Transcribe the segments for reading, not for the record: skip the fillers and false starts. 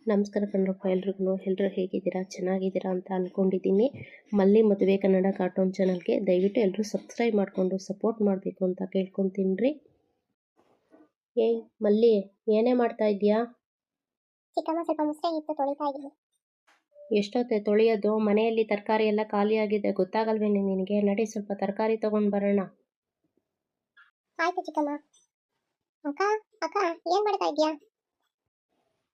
ನಮಸ್ಕಾರ ಕಣ್ರಪ್ಪ ಎಲ್ಲರೂ ಹೇಗಿದ್ದೀರಾ, ಚೆನ್ನಾಗಿದ್ದೀರಾ ಅಂತ ಅಂದ್ಕೊಂಡಿದ್ದೀನಿ. ಮಲ್ಲಿ ಮದುವೆ ಕನ್ನಡ ಕಾರ್ಟೂನ್ ಚಾನಲ್ಗೆ ದಯವಿಟ್ಟು ಎಲ್ಲರೂ ಸಬ್ಸ್ಕ್ರೈಬ್ ಮಾಡಿಕೊಂಡು ಸಪೋರ್ಟ್ ಮಾಡಬೇಕು ಅಂತ ಕೇಳ್ಕೊತೀನಿ ರೀ. ಏಯ್ ಮಲ್ಲಿ, ಏನೇ ಮಾಡ್ತಾ ಇದೆಯಾ? ಚಿಕ್ಕಮ್ಮ ಸ್ವಲ್ಪ ಮುಸ್ರೆ ಇತ್ತು ತೊಳಿತಾ ಇದ್ದೀನಿ. ಎಷ್ಟೊತ್ತೆ ತೊಳೆಯೋದು? ಮನೆಯಲ್ಲಿ ತರಕಾರಿ ಎಲ್ಲ ಖಾಲಿಯಾಗಿದೆ, ಗೊತ್ತಾಗಲ್ವೇನೆ ನಿನಗೆ? ನಡಿ ಸ್ವಲ್ಪ ತರಕಾರಿ ತೊಗೊಂಡು ಬರೋಣ. ಆಯ್ತು ಚಿಕ್ಕಮ್ಮ. ಅಕ್ಕ ಅಕ್ಕ ಏನ್ ಮಾಡ್ತಾ ಇದ್ಯಾ?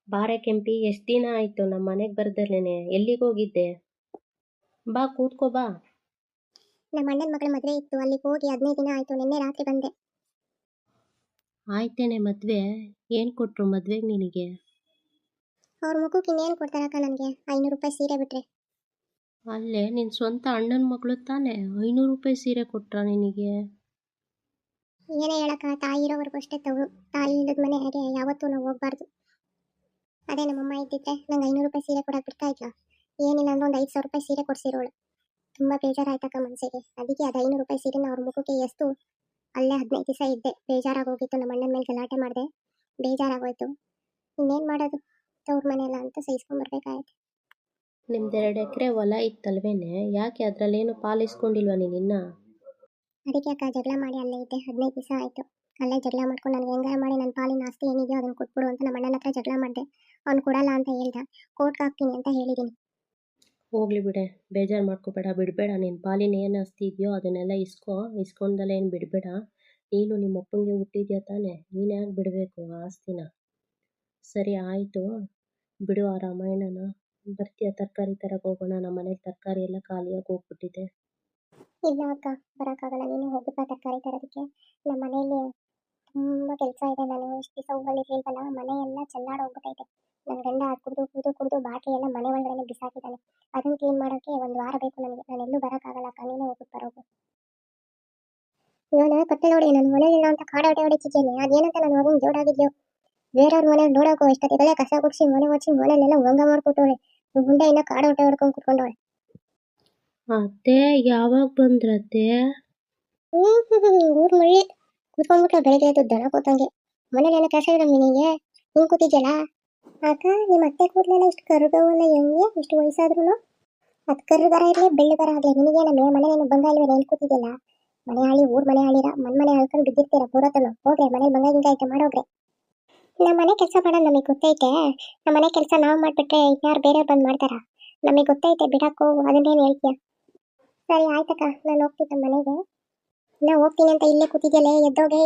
ಬಾರೆ ಕೆಂಪಿ, ಎಷ್ಟು ದಿನ ಆಯಿತು ನಮ್ಮ ಮನೆಗೆ ಬರ್ದಲೇನೆ, ಎಲ್ಲಿಗೆ ಹೋಗಿದ್ದೆ? ಬಾ ಕೂತ್ಕೋ ಬಾ. ನಮ್ಮ ಅಣ್ಣನ ಮಗಳ ಮದುವೆ ಇತ್ತು, ಅಲ್ಲಿಗೆ ಹೋಗಿ 15 ದಿನ ಆಯ್ತು. ನಿನ್ನೆ ರಾತ್ರಿ ಬಂದೆ. ಆಯ್ತೇನೆ ಮದುವೆ? ಏನು ಕೊಟ್ಟರು ಮದುವೆಗೆ ನಿನಗೆ? ಅವ್ರ ಮುಖಕ್ಕೆ ಇನ್ನೇನು ಕೊಡ್ತಾರಕ್ಕ ನನಗೆ? 500 ರೂಪಾಯಿ ಸೀರೆ ಬಿಟ್ರೆ. ಅಲ್ಲೇ ನಿನ್ನ ಸ್ವಂತ ಅಣ್ಣನ ಮಗಳು ತಾನೆ, 500 ರೂಪಾಯಿ ಸೀರೆ ಕೊಟ್ರಾ ನಿನಗೆ? ಏನೇ ಹೇಳಕ್ಕ, ತಾಯಿ ಇರೋವರೆಗೂ ಅಷ್ಟೇ ತವರು. ತಾಯಿ ಇಲ್ಲದ ಮನೆಗೆ ಯಾವತ್ತೂ ನಾವು ಹೋಗ್ಬಾರ್ದು. ಅದೇ ನಮ್ಮಮ್ಮ ಇದ್ದಿದ್ರೆ ನಂಗೆ 500 ರೂಪಾಯಿ ಸೀರೆ ಕೊಡಕ್ಕೆ ಬಿಡ್ತಾ ಇದ್ಲ. ಏನಿಲ್ಲ ಅಂದ್ರೆ ಒಂದು 5,000 ರೂಪಾಯಿ ಸೀರೆ ಕೊಡ್ಸಿರೋಳು. ತುಂಬಾ ಬೇಜಾರಾಯ್ತಕ್ಕ ಮನಸ್ಸಿಗೆ. ಅದಕ್ಕೆ ಅದು 500 ರೂಪಾಯಿ ಸೀರೆನ ಅವ್ರ ಮುಖಕ್ಕೆ ಎಷ್ಟು ಅಲ್ಲೇ 15 ದಿವಸ ಇದ್ದೆ. ಬೇಜಾರಾಗೋಗಿತ್ತು. ನಮ್ಮ ಅಣ್ಣನ ಮೇಲೆ ಗಲಾಟೆ ಮಾಡಿದೆ, ಬೇಜಾರಾಗೋಯ್ತು. ಇನ್ನೇನು ಮಾಡೋದು, ತವ್ರ ಮನೆಯಲ್ಲ ಅಂತ ಸಹಿಸ್ಕೊಂಡ್ಬರ್ಬೇಕಾಯ್ತು. ನಿಮ್ದು 2 ಎಕರೆ ಹೊಲ ಇತ್ತಲ್ವೇನೆ, ಯಾಕೆ ಅದರಲ್ಲೇನು ಪಾಲಿಸ್ಕೊಂಡಿಲ್ವಾ ನೀನಿನ್ನ? ಅದಕ್ಕೆ ಅಕ್ಕ ಜಗಳ ಮಾಡಿ ಅಲ್ಲೇ ಇದ್ದೆ. 15 ದಿವಸ ಆಯಿತು ಅಲ್ಲೇ ಜಗಳ ಮಾಡ್ಕೊಂಡು ನನಗೆ ಹೆಂಗಾರ ಮಾಡಿ ನನ್ನ ಪಾಲಿನ ಆಸ್ತಿ ಏನಿದೆಯೋ ಅದನ್ನು ಕೊಟ್ಬಿಡು ಅಂತ ನಮ್ಮ ಅಣ್ಣನ ಹತ್ರ ಜಗಳ ಮಾಡಿದೆ. ಅವ್ನು ಕೊಡಲ್ಲ ಅಂತ ಹೇಳ್ದ. ಕೋರ್ಟ್ಗೆ ಹಾಕ್ತೀನಿ ಅಂತ ಹೇಳಿದ್ದೀನಿ. ಹೋಗ್ಲಿ ಬಿಡೆ, ಬೇಜಾರು ಮಾಡ್ಕೋಬೇಡ, ಬಿಡಬೇಡ. ನಿನ್ನ ಪಾಲಿನ ಏನು ಆಸ್ತಿ ಇದೆಯೋ ಅದನ್ನೆಲ್ಲ ಇಸ್ಕೊಂಡಲ್ಲೇ ಏನು ಬಿಡಬೇಡ. ನೀನು ನಿಮ್ಮ ಅಪ್ಪಂಗೆ ಹುಟ್ಟಿದ್ಯಾ ತಾನೆ, ನೀನು ಯಾಕೆ ಬಿಡಬೇಕು ಆ ಆಸ್ತಿನ? ಸರಿ ಆಯಿತು ಬಿಡು ಆ ರಾಮಾಯಣನ. ಬರ್ತೀಯ ತರಕಾರಿ ತರಕ್ಕೆ ಹೋಗೋಣ? ನಮ್ಮ ಮನೇಲಿ ತರಕಾರಿ ಎಲ್ಲ ಖಾಲಿಯಾಗಿ ಹೋಗ್ಬಿಟ್ಟಿದೆ. ಇಲ್ಲ ಅಕ್ಕ, ಬರೋಕ್ಕಾಗಲ್ಲ. ನೀನೇ ಹೋಗ್ಬಿಟ್ಟ ತರಕಾರಿ ತರೋದಕ್ಕೆ. ನಮ್ಮ ಮನೆಯಲ್ಲಿ ತುಂಬ ಕೆಲಸ ಇದೆ. ನಾನು ಇಷ್ಟು ದಿವಸ ಊರಲ್ಲಿರಲಿಲ್ವಲ್ಲ, ಮನೆ ಎಲ್ಲ ಚೆಲ್ಲಾಡಿ ಹೋಗ್ಬಿಟ್ಟೈತೆ. ನನ್ನ ಗಂಡ ಕುಡಿದು ಕುಡಿದು ಕುಡಿದು ಬಾಟ್ಲಿ ಎಲ್ಲ ಮನೆ ಒಳಗಡೆ ಬಿಸಾಕಿದ್ದಾನೆ. ಅದನ್ನು ಕ್ಲೀನ್ ಮಾಡೋಕ್ಕೆ 1 ವಾರ ಬೇಕು ನನಗೆ. ನಾನು ಎಲ್ಲೂ ಬರೋಕ್ಕಾಗಲ್ಲ ಅಕ್ಕ, ನೀನೇ ಹೋಗ್ಬಿಟ್ಟು ಬರೋದು. ನಾನು ಕತ್ತೆ ನೋಡಿ ನನ್ನ ಮನೆಯಲ್ಲಿಲ್ಲ ಅಂತ ಕಾಡಾಟ ಹೊಡಿತಿದ್ದೇನೆ. ಅದೇನಂತ ನನ್ನ ಮಗನ ಜೋಡಾಗಿದ್ಯೋ. ಬೇರೆಯವ್ರ ಮನೆಗೆ ನೋಡೋಕೆ ಎಷ್ಟೊತ್ತಿಗೆಲ್ಲ ಕಸ ಗುಡಿಸಿ ಮನೆ ಒಡಿಸಿ ಮನೆಯಲ್ಲೆಲ್ಲ ಭಂಗ ಮಾಡ್ಕೊಟ್ಟವಳೆ. ಗುಂಡೆ ಇನ್ನ ಕಾಡಾಟ ಹೊಡ್ಕೊಂಡು ಕುತ್ಕೊಂಡವಳೆ. ಅತ್ತೆ ಯಾವಾಗ ಬಂದ್ರತ್ತೆ? ಊರ್ ಮಳ್ಳಿ ಕೂತ್ಕೊಂಡ್ಬಿಟ್ರೆ ಬೆಳಗ್ಗೆ ಎದ್ದು ದನ ಕೂತಂಗೆ. ಮನೇಲಿ ಏನೋ ಕೆಲಸ ಇದೆ ನಿನಗೆ, ಹಿಂಗೆ ಕೂತಿದ್ಯಲ್ಲ. ಅಕ್ಕ, ನಿಮ್ಮ ಅತ್ತೆ ಕೂದಲೆಲ್ಲ ಇಷ್ಟು ಕರ್ಗವಲ್ಲ, ಹೆಂಗೆ ಇಷ್ಟು ವಯಸ್ಸಾದ್ರೂ? ಅದು ಕರ್ಗರ ಇರಲಿ ಬೆಳ್ಳಗರ ಆಗಲಿ, ನಿನಗೇನಮ್ಮ ಮನೇಲಿ ಬಂಗ ಇಲ್ವೇ? ಎಲ್ಲಿ ಕೂತಿದ್ಯಲ್ಲ? ಮನೆ ಹಾಳಿ ಊರ್ ಮನೆ ಹಾಳಿರ ಮನೆ ಹಾಳ್ಕೊಂಡು ಬಿದ್ದಿರ್ತೀರ ಪೂರತನು. ಹೋಗ್ರೆ ಮನೇಲಿ ಬಂಗ ಗಿಂಗ ಐತೆ ಮಾಡೋಗ್ರೆ. ನಮ್ಮ ಮನೆ ಕೆಲಸ ಮಾಡೋದು ನಮಗೆ ಗೊತ್ತೈತೆ. ನಮ್ಮ ಮನೆ ಕೆಲಸ ನಾವು ಮಾಡಿಬಿಟ್ರೆ ಇನ್ಯಾರು ಬೇರೆಯವ್ರು ಬಂದು ಮಾಡ್ತಾರ? ನಮಗೆ ಗೊತ್ತೈತೆ, ಬಿಡಕ್ಕೋ. ಅದನ್ನೇನು ಹೇಳ್ತೀಯ? ಸರಿ ಆಯ್ತಕ್ಕ, ನಾನು ಹೋಗ್ತೀನಿ ನಮ್ಮ ಮನೆಗೆ. ನಾ ಹೋಗ್ತೀನಿ ಅಂತ ಇಲ್ಲೇ ಕೂತಿದ್ಯಲ್ಲ, ಎದ್ದೋಗೆ.